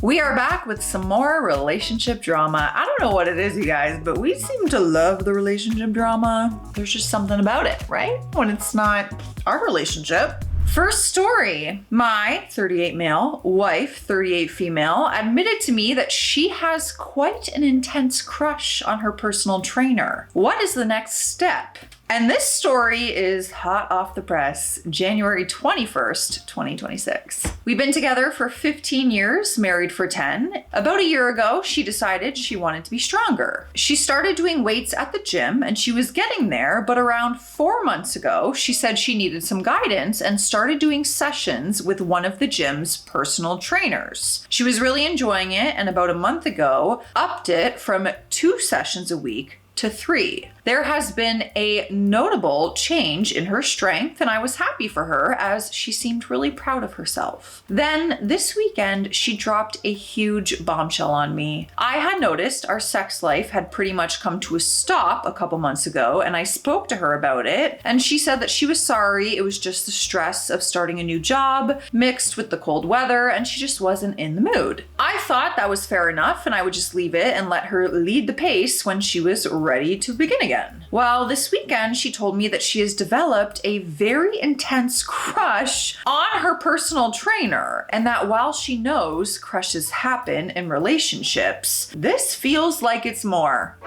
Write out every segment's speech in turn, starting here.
We are back with some more relationship drama. I don't know what it is, you guys, but we seem to love the relationship drama. There's just something about it, right? When it's not our relationship. First story, my 38 male wife, 38 female, admitted to me that she has quite an intense crush on her personal trainer. What is the next step? And this story is hot off the press, January 21st, 2026. We've been together for 15 years, married for 10. About a year ago, she decided she wanted to be stronger. She started doing weights at the gym and she was getting there, but around 4 months ago, she said she needed some guidance and started doing sessions with one of the gym's personal trainers. She was really enjoying it and about a month ago, upped it from 2 sessions a week to 3. There has been a notable change in her strength, and I was happy for her as she seemed really proud of herself. Then this weekend, she dropped a huge bombshell on me. I had noticed our sex life had pretty much come to a stop a couple months ago, and I spoke to her about it, and she said that she was sorry. It was just the stress of starting a new job mixed with the cold weather, and she just wasn't in the mood. I thought that was fair enough, and I would just leave it and let her lead the pace when she was ready to begin again. Well, this weekend, she told me that she has developed a very intense crush on her personal trainer, and that while she knows crushes happen in relationships, this feels like it's more.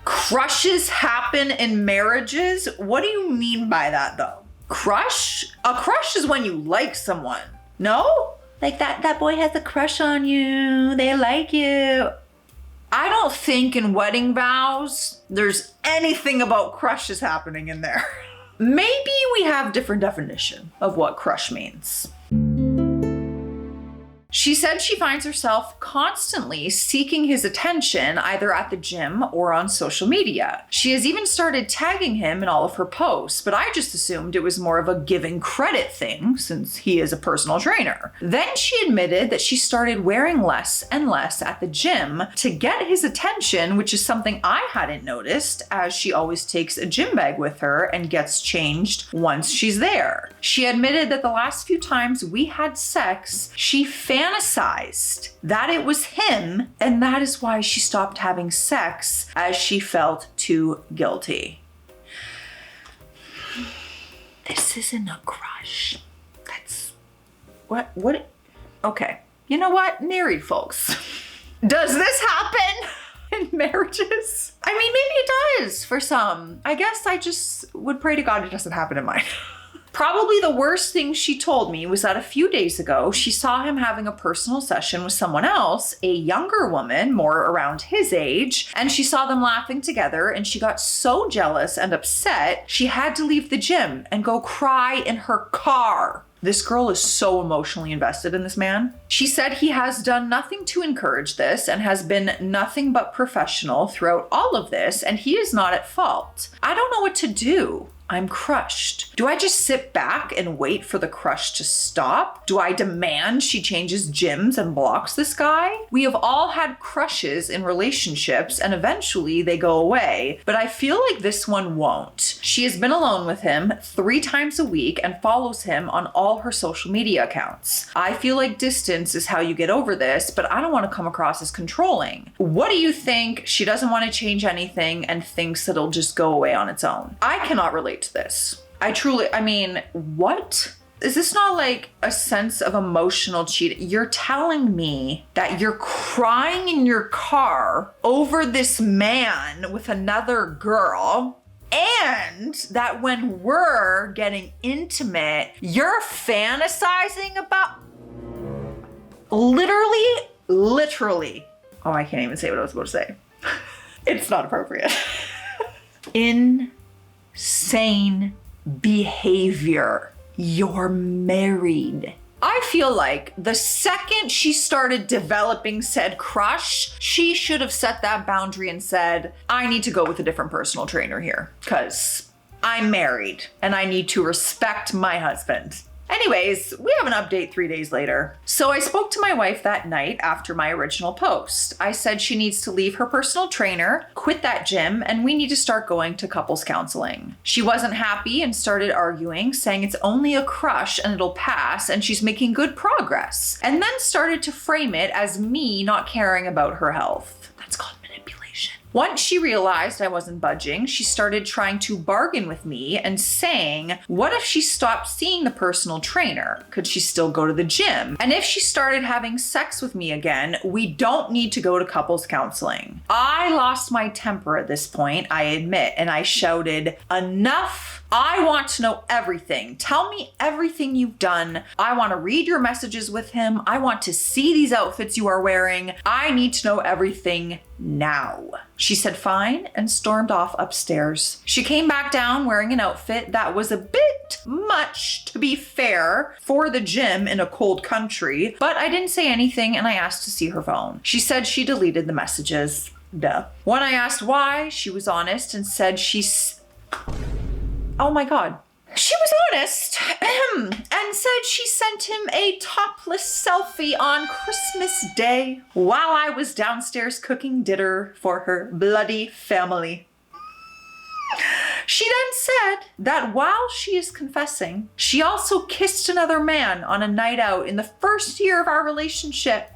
Crushes happen in marriages? What do you mean by that, though? Crush? A crush is when you like someone. No? Like that boy has a crush on you, they like you. I don't think in wedding vows there's anything about crushes happening in there. Maybe we have different definition of what crush means. She said she finds herself constantly seeking his attention either at the gym or on social media. She has even started tagging him in all of her posts, but I just assumed it was more of a giving credit thing since he is a personal trainer. Then she admitted that she started wearing less and less at the gym to get his attention, which is something I hadn't noticed as she always takes a gym bag with her and gets changed once she's there. She admitted that the last few times we had sex, she fantasized that it was him, and that is why she stopped having sex as she felt too guilty. This isn't a crush. That's what? Okay. You know what? Married folks. Does this happen in marriages? I mean, maybe it does for some. I guess I just would pray to God it doesn't happen in mine. Probably the worst thing she told me was that a few days ago, she saw him having a personal session with someone else, a younger woman, more around his age, and she saw them laughing together and she got so jealous and upset, she had to leave the gym and go cry in her car. This girl is so emotionally invested in this man. She said he has done nothing to encourage this and has been nothing but professional throughout all of this, and he is not at fault. I don't know what to do. I'm crushed. Do I just sit back and wait for the crush to stop? Do I demand she changes gyms and blocks this guy? We have all had crushes in relationships and eventually they go away, but I feel like this one won't. She has been alone with him 3 times a week and follows him on all her social media accounts. I feel like distance is how you get over this, but I don't want to come across as controlling. What do you think? She doesn't want to change anything and thinks that it'll just go away on its own. I cannot relate to this. I mean, what? Is this not like a sense of emotional cheating? You're telling me that you're crying in your car over this man with another girl, and that when we're getting intimate, you're fantasizing about literally. Oh, I can't even say what I was supposed to say. It's not appropriate. Insane behavior. You're married. I feel like the second she started developing said crush, she should have set that boundary and said, I need to go with a different personal trainer here because I'm married and I need to respect my husband. Anyways, we have an update 3 days later. So I spoke to my wife that night after my original post. I said she needs to leave her personal trainer, quit that gym, and we need to start going to couples counseling. She wasn't happy and started arguing, saying it's only a crush and it'll pass and she's making good progress, and then started to frame it as me not caring about her health. That's called manipulation. Once she realized I wasn't budging, she started trying to bargain with me and saying, what if she stopped seeing the personal trainer? Could she still go to the gym? And if she started having sex with me again, we don't need to go to couples counseling. I lost my temper at this point, I admit, and I shouted, enough! I want to know everything. Tell me everything you've done. I want to read your messages with him. I want to see these outfits you are wearing. I need to know everything now. She said fine and stormed off upstairs. She came back down wearing an outfit that was a bit much, to be fair, for the gym in a cold country, but I didn't say anything and I asked to see her phone. She said she deleted the messages. Duh. When I asked why, she was honest and said oh my God. She was honest and said she sent him a topless selfie on Christmas Day while I was downstairs cooking dinner for her bloody family. She then said that while she is confessing, she also kissed another man on a night out in the first year of our relationship.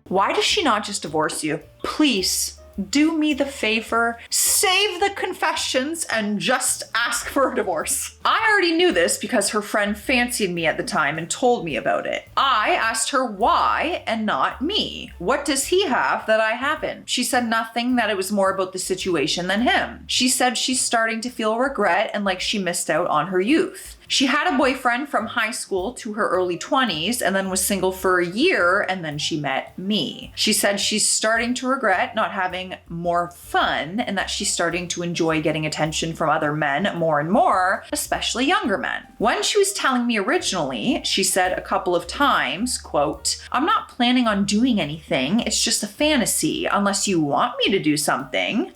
Why does she not just divorce you? Please. Do me the favor, save the confessions and just ask for a divorce. I already knew this because her friend fancied me at the time and told me about it. I asked her why and not me. What does he have that I haven't? She said nothing, that it was more about the situation than him. She said she's starting to feel regret and like she missed out on her youth. She had a boyfriend from high school to her early 20s and then was single for a year and then she met me. She said she's starting to regret not having more fun and that she's starting to enjoy getting attention from other men more and more, especially younger men. When she was telling me originally, she said a couple of times, quote, I'm not planning on doing anything, it's just a fantasy, unless you want me to do something.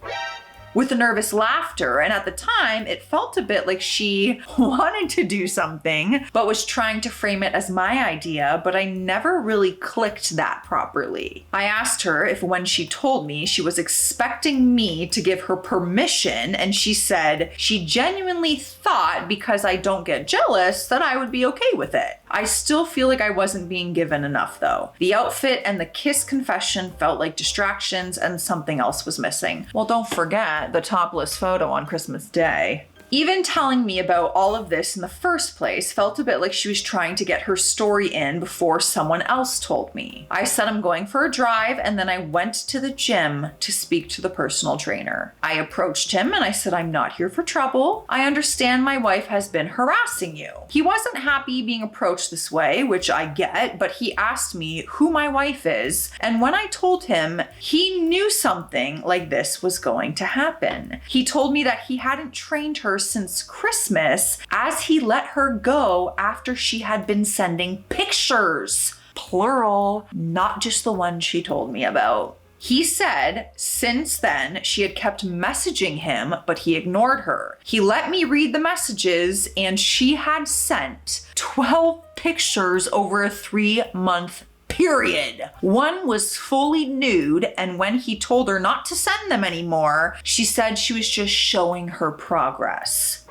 With a nervous laughter, and at the time, it felt a bit like she wanted to do something, but was trying to frame it as my idea, but I never really clicked that properly. I asked her if when she told me she was expecting me to give her permission, and she said she genuinely thought because I don't get jealous that I would be okay with it. I still feel like I wasn't being given enough though. The outfit and the kiss confession felt like distractions and something else was missing. Well, don't forget the topless photo on Christmas Day. Even telling me about all of this in the first place felt a bit like she was trying to get her story in before someone else told me. I said I'm going for a drive and then I went to the gym to speak to the personal trainer. I approached him and I said, I'm not here for trouble. I understand my wife has been harassing you. He wasn't happy being approached this way, which I get, but he asked me who my wife is. And when I told him, he knew something like this was going to happen. He told me that he hadn't trained her since Christmas as he let her go after she had been sending pictures, plural, not just the one she told me about. He said since then she had kept messaging him, but he ignored her. He let me read the messages and she had sent 12 pictures over a 3-month period. One was fully nude, and when he told her not to send them anymore, she said she was just showing her progress.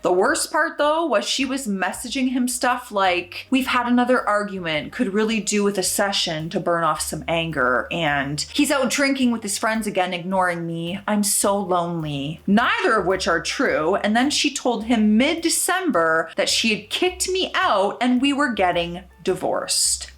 The worst part though was she was messaging him stuff like, we've had another argument, could really do with a session to burn off some anger, and he's out drinking with his friends again, ignoring me, I'm so lonely. Neither of which are true, and then she told him mid-December that she had kicked me out and we were getting divorced.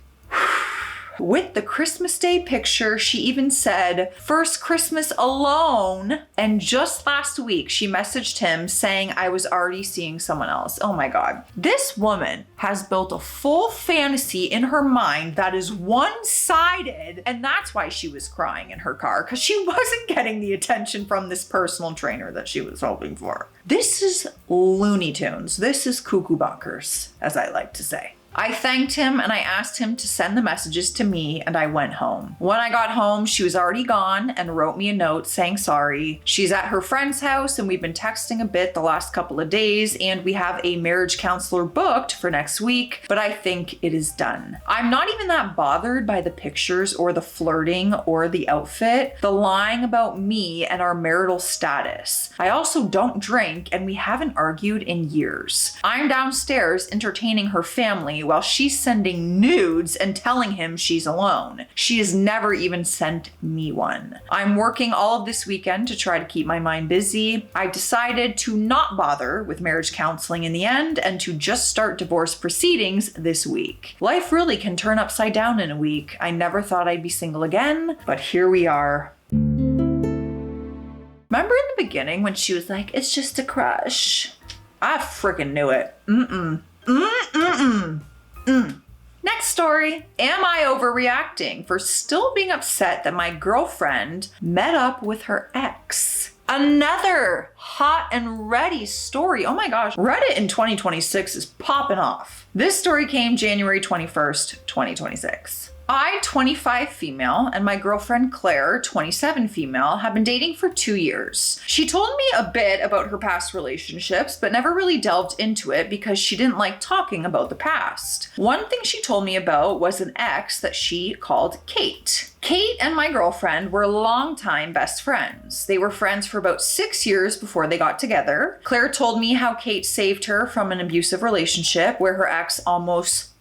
With the Christmas Day picture, she even said, first Christmas alone. And just last week, she messaged him saying I was already seeing someone else. Oh my God. This woman has built a full fantasy in her mind that is one-sided. And that's why she was crying in her car, because she wasn't getting the attention from this personal trainer that she was hoping for. This is Looney Tunes. This is cuckoo bonkers, as I like to say. I thanked him and I asked him to send the messages to me, and I went home. When I got home, she was already gone and wrote me a note saying sorry. She's at her friend's house and we've been texting a bit the last couple of days, and we have a marriage counselor booked for next week, but I think it is done. I'm not even that bothered by the pictures or the flirting or the outfit, the lying about me and our marital status. I also don't drink and we haven't argued in years. I'm downstairs entertaining her family while she's sending nudes and telling him she's alone. She has never even sent me one. I'm working all of this weekend to try to keep my mind busy. I decided to not bother with marriage counseling in the end and to just start divorce proceedings this week. Life really can turn upside down in a week. I never thought I'd be single again, but here we are. Remember in the beginning when she was like, it's just a crush? I freaking knew it. Next story. Am I overreacting for still being upset that my girlfriend met up with her ex? Another hot and ready story. Oh my gosh, Reddit in 2026 is popping off. This story came January 21st, 2026. I, 25 female, and my girlfriend Claire, 27 female, have been dating for 2 years. She told me a bit about her past relationships, but never really delved into it because she didn't like talking about the past. One thing she told me about was an ex that she called Kate. Kate and my girlfriend were longtime best friends. They were friends for about 6 years before they got together. Claire told me how Kate saved her from an abusive relationship where her ex almost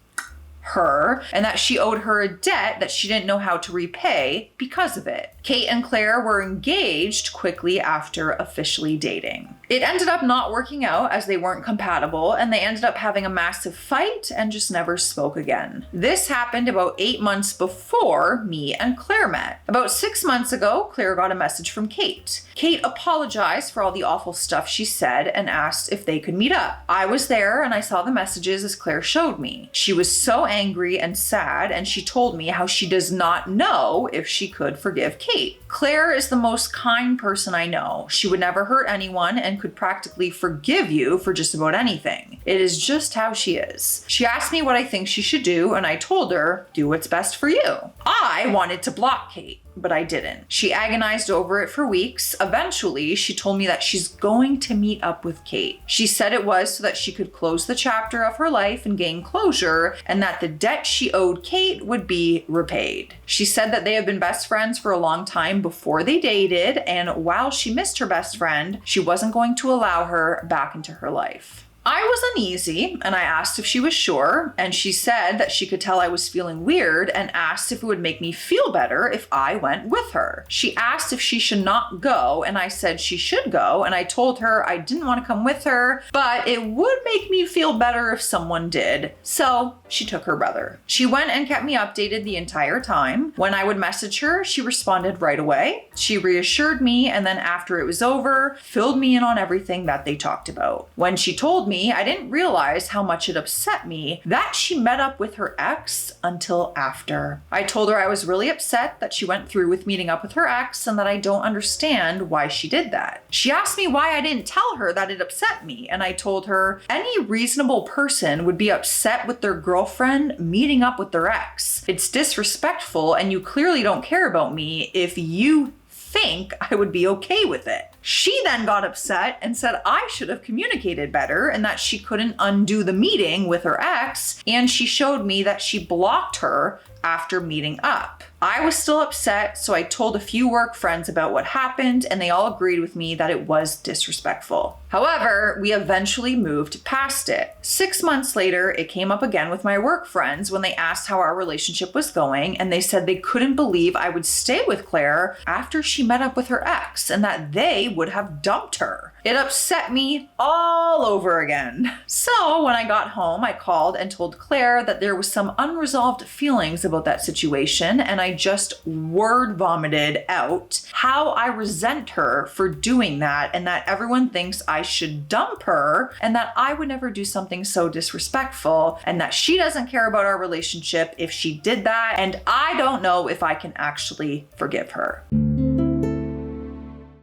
her, and that she owed her a debt that she didn't know how to repay because of it. Kate and Claire were engaged quickly after officially dating. It ended up not working out as they weren't compatible, and they ended up having a massive fight and just never spoke again. This happened about 8 months before me and Claire met. About 6 months ago, Claire got a message from Kate. Kate apologized for all the awful stuff she said and asked if they could meet up. I was there and I saw the messages as Claire showed me. She was so angry and sad, and she told me how she does not know if she could forgive Kate. Claire is the most kind person I know. She would never hurt anyone and could practically forgive you for just about anything. It is just how she is. She asked me what I think she should do, and I told her, do what's best for you. I wanted to block Kate, but I didn't. She agonized over it for weeks. Eventually, she told me that she's going to meet up with Kate. She said it was so that she could close the chapter of her life and gain closure, and that the debt she owed Kate would be repaid. She said that they have been best friends for a long time before they dated, and while she missed her best friend, she wasn't going to allow her back into her life. I was uneasy and I asked if she was sure, and she said that she could tell I was feeling weird and asked if it would make me feel better if I went with her. She asked if she should not go, and I said she should go, and I told her I didn't want to come with her, but it would make me feel better if someone did. So she took her brother. She went and kept me updated the entire time. When I would message her, she responded right away. She reassured me, and then after it was over, filled me in on everything that they talked about. When she told me, I didn't realize how much it upset me that she met up with her ex until after. I told her I was really upset that she went through with meeting up with her ex and that I don't understand why she did that. She asked me why I didn't tell her that it upset me, and I told her any reasonable person would be upset with their girlfriend meeting up with their ex. It's disrespectful, and you clearly don't care about me if you think I would be okay with it. She then got upset and said I should have communicated better and that she couldn't undo the meeting with her ex, and she showed me that she blocked her after meeting up. I was still upset, so I told a few work friends about what happened, and they all agreed with me that it was disrespectful. However, we eventually moved past it. 6 months later, it came up again with my work friends when they asked how our relationship was going, and they said they couldn't believe I would stay with Claire after she met up with her ex and that they would have dumped her. It upset me all over again. So when I got home, I called and told Claire that there was some unresolved feelings about that situation, and I just word vomited out how I resent her for doing that, and that everyone thinks I should dump her, and that I would never do something so disrespectful, and that she doesn't care about our relationship if she did that, and I don't know if I can actually forgive her.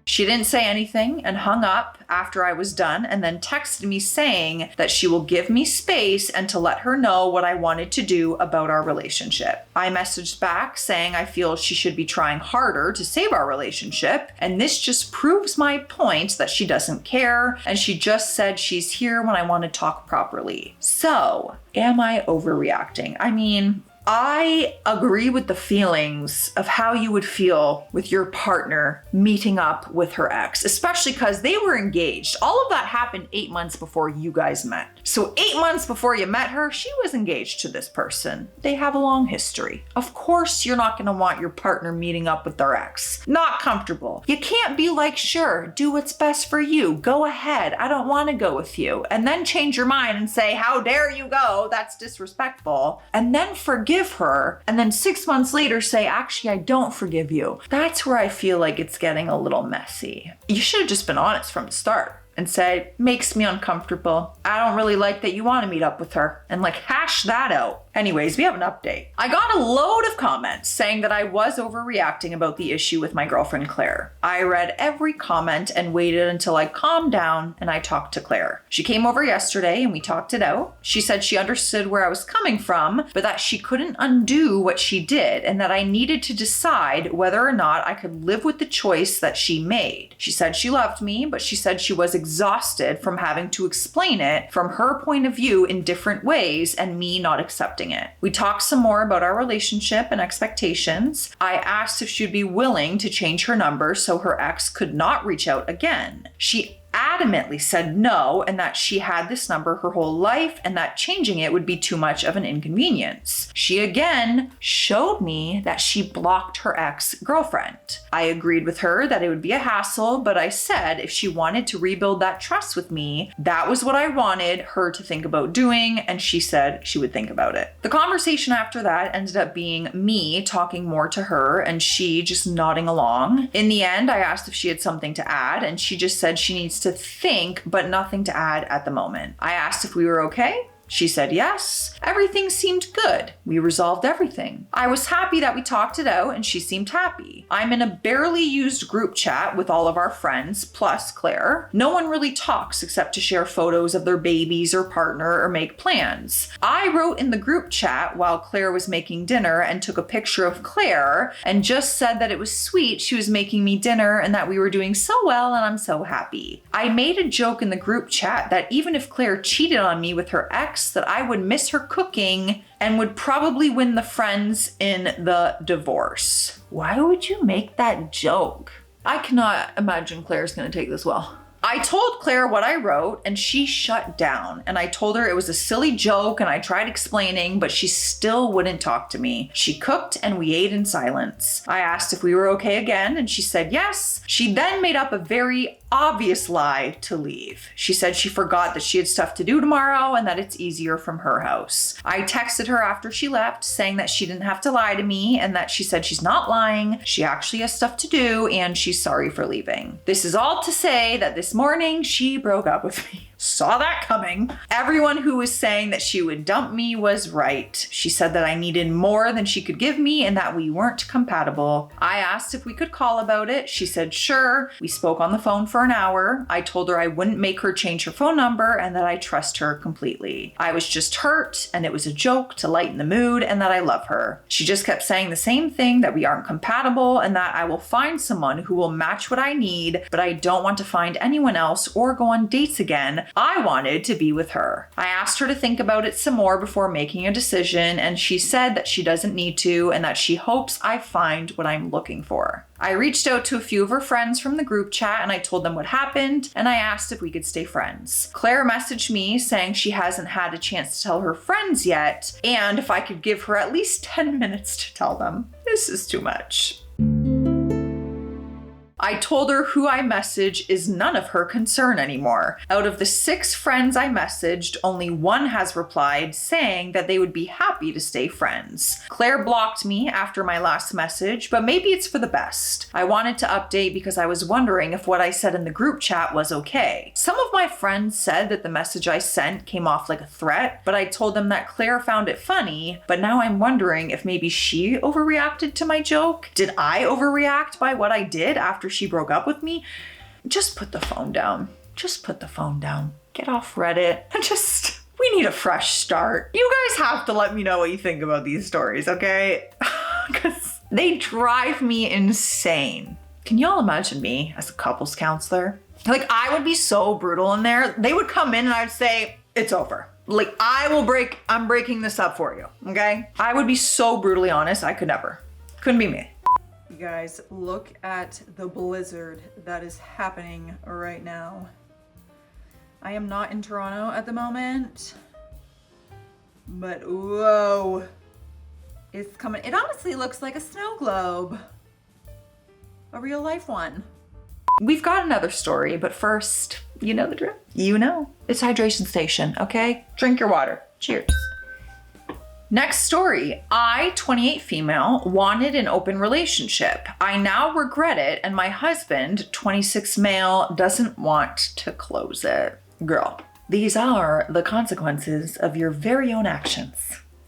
She She didn't say anything and hung up after I was done, and then texted me saying that she will give me space and to let her know what I wanted to do about our relationship. I messaged back saying I feel she should be trying harder to save our relationship, and this just proves my point that she doesn't care, and she just said she's here when I want to talk properly. So, am I overreacting? I mean, I agree with the feelings of how you would feel with your partner meeting up with her ex, especially because they were engaged. All of that happened 8 months before you guys met. So 8 months before you met her, she was engaged to this person. They have a long history. Of course, you're not going to want your partner meeting up with their ex. Not comfortable. You can't be like, sure, do what's best for you. Go ahead. I don't want to go with you. And then change your mind and say, how dare you go? That's disrespectful. And then forgive her, and then 6 months later say, actually, I don't forgive you. That's where I feel like it's getting a little messy. You should have just been honest from the start and say, makes me uncomfortable. I don't really like that you want to meet up with her, and like hash that out. Anyways, we have an update. I got a load of comments saying that I was overreacting about the issue with my girlfriend Claire. I read every comment and waited until I calmed down and I talked to Claire. She came over yesterday and we talked it out. She said she understood where I was coming from, but that she couldn't undo what she did and that I needed to decide whether or not I could live with the choice that she made. She said she loved me, but she said she was exhausted from having to explain it from her point of view in different ways and me not accepting it. We talked some more about our relationship and expectations. I asked if she'd be willing to change her number so her ex could not reach out again. She adamantly said no, and that she had this number her whole life and that changing it would be too much of an inconvenience. She again showed me that she blocked her ex-girlfriend. I agreed with her that it would be a hassle, but I said if she wanted to rebuild that trust with me, that was what I wanted her to think about doing, and she said she would think about it. The conversation after that ended up being me talking more to her and she just nodding along. In the end, I asked if she had something to add, and she just said she needs to think, but nothing to add at the moment. I asked if we were okay. She said yes. Everything seemed good. We resolved everything. I was happy that we talked it out and she seemed happy. I'm in a barely used group chat with all of our friends, plus Claire. No one really talks except to share photos of their babies or partner or make plans. I wrote in the group chat while Claire was making dinner and took a picture of Claire and just said that it was sweet she was making me dinner and that we were doing so well and I'm so happy. I made a joke in the group chat that even if Claire cheated on me with her ex, that I would miss her cooking and would probably win the friends in the divorce. Why would you make that joke? I cannot imagine Claire's gonna take this well. I told Claire what I wrote and she shut down, and I told her it was a silly joke and I tried explaining, but she still wouldn't talk to me. She cooked and we ate in silence. I asked if we were okay again and she said yes. She then made up a very obvious lie to leave. She said she forgot that she had stuff to do tomorrow and that it's easier from her house. I texted her after she left saying that she didn't have to lie to me and that she said she's not lying, she actually has stuff to do and she's sorry for leaving. This is all to say that this morning she broke up with me. Saw that coming. Everyone who was saying that she would dump me was right. She said that I needed more than she could give me and that we weren't compatible. I asked if we could call about it. She said sure. We spoke on the phone for an hour. I told her I wouldn't make her change her phone number and that I trust her completely. I was just hurt and it was a joke to lighten the mood and that I love her. She just kept saying the same thing, that we aren't compatible and that I will find someone who will match what I need, but I don't want to find anyone else or go on dates again. I wanted to be with her. I asked her to think about it some more before making a decision, and she said that she doesn't need to and that she hopes I find what I'm looking for. I reached out to a few of her friends from the group chat and I told them what happened and I asked if we could stay friends. Claire messaged me saying she hasn't had a chance to tell her friends yet and if I could give her at least 10 minutes to tell them. This is too much. I told her who I message is none of her concern anymore. Out of the 6 friends I messaged, only 1 has replied saying that they would be happy to stay friends. Claire blocked me after my last message, but maybe it's for the best. I wanted to update because I was wondering if what I said in the group chat was okay. Some of my friends said that the message I sent came off like a threat, but I told them that Claire found it funny, but now I'm wondering if maybe she overreacted to my joke. Did I overreact by what I did after she she broke up with me, just put the phone down. Just put the phone down. Get off Reddit and we need a fresh start. You guys have to let me know what you think about these stories, okay? Because they drive me insane. Can y'all imagine me as a couples counselor? Like, I would be so brutal in there. They would come in and I would say, it's over. Like, I'm breaking this up for you, okay? I would be so brutally honest, I could never. Couldn't be me. You guys, look at the blizzard that is happening right now. I am not in Toronto at the moment, but whoa, it's coming. It honestly looks like a snow globe, a real life one. We've got another story, but first, you know the drill. You know, it's hydration station, okay? Drink your water. Cheers. Next story. I, 28 female, wanted an open relationship. I now regret it, and my husband, 26 male, doesn't want to close it. Girl, these are the consequences of your very own actions.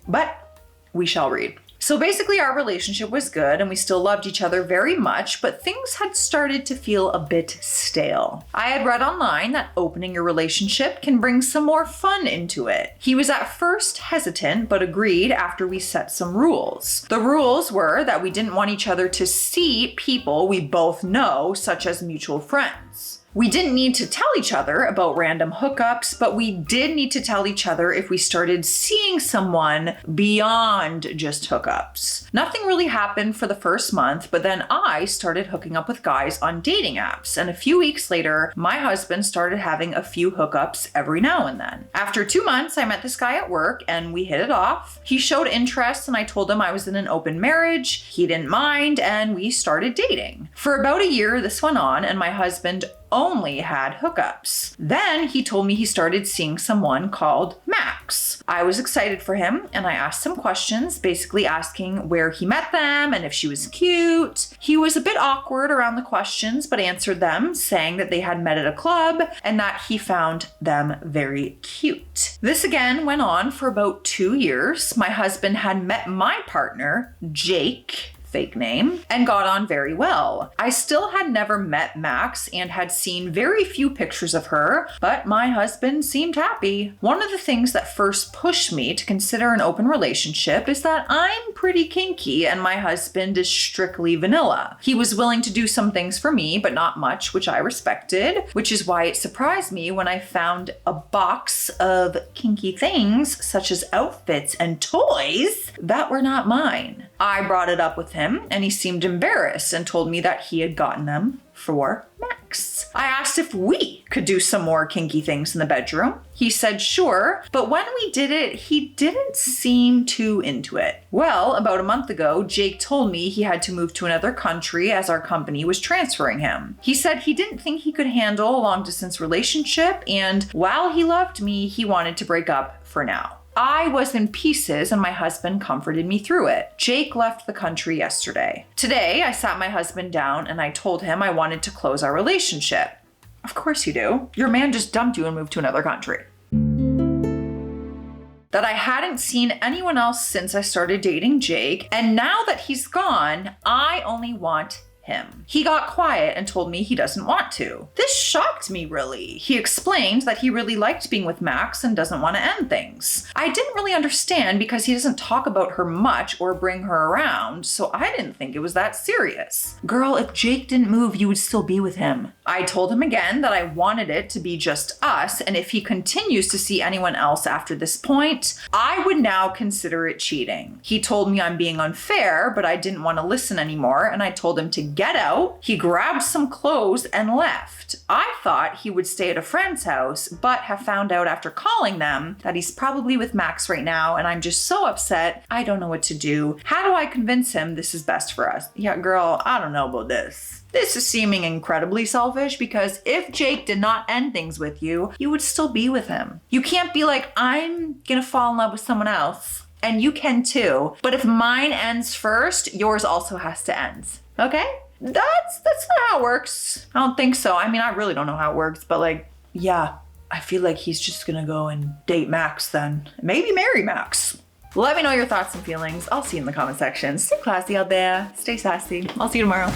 But we shall read. So basically our relationship was good and we still loved each other very much, but things had started to feel a bit stale. I had read online that opening your relationship can bring some more fun into it. He was at first hesitant, but agreed after we set some rules. The rules were that we didn't want each other to see people we both know, such as mutual friends. We didn't need to tell each other about random hookups, but we did need to tell each other if we started seeing someone beyond just hookups. Nothing really happened for the first month, but then I started hooking up with guys on dating apps, and a few weeks later, my husband started having a few hookups every now and then. After 2 months, I met this guy at work and we hit it off. He showed interest and I told him I was in an open marriage. He didn't mind and we started dating. For about a year, this went on and my husband only had hookups. Then he told me he started seeing someone called Max. I was excited for him and I asked some questions, basically asking where he met them and if she was cute. He was a bit awkward around the questions, but answered them, saying that they had met at a club and that he found them very cute. This again went on for about 2 years. My husband had met my partner, Jake, fake name, and got on very well. I still had never met Max and had seen very few pictures of her, but my husband seemed happy. One of the things that first pushed me to consider an open relationship is that I'm pretty kinky and my husband is strictly vanilla. He was willing to do some things for me, but not much, which I respected, which is why it surprised me when I found a box of kinky things, such as outfits and toys, that were not mine. I brought it up with him and he seemed embarrassed and told me that he had gotten them for Max. I asked if we could do some more kinky things in the bedroom. He said sure, but when we did it, he didn't seem too into it. Well, about a month ago, Jake told me he had to move to another country as our company was transferring him. He said he didn't think he could handle a long distance relationship, and while he loved me, he wanted to break up for now. I was in pieces and my husband comforted me through it. Jake left the country yesterday. Today, I sat my husband down and I told him I wanted to close our relationship. Of course you do. Your man just dumped you and moved to another country. That I hadn't seen anyone else since I started dating Jake, and now that he's gone, I only want him. He got quiet and told me he doesn't want to. This shocked me really. He explained that he really liked being with Max and doesn't want to end things. I didn't really understand because he doesn't talk about her much or bring her around, so I didn't think it was that serious. Girl, if Jake didn't move, you would still be with him. I told him again that I wanted it to be just us, and if he continues to see anyone else after this point, I would now consider it cheating. He told me I'm being unfair, but I didn't want to listen anymore, and I told him to get out. He grabbed some clothes and left. I thought he would stay at a friend's house, but have found out after calling them that he's probably with Max right now, and I'm just so upset. I don't know what to do. How do I convince him this is best for us? Yeah, girl, I don't know about this. This is seeming incredibly selfish because if Jake did not end things with you, you would still be with him. You can't be like, I'm gonna fall in love with someone else, and you can too, but if mine ends first, yours also has to end. Okay? That's not how it works. I don't think so. I mean, I really don't know how it works, but like, yeah, I feel like he's just gonna go and date Max then. Maybe marry Max. Let me know your thoughts and feelings. I'll see you in the comment section. Stay classy out there. Stay sassy. I'll see you tomorrow.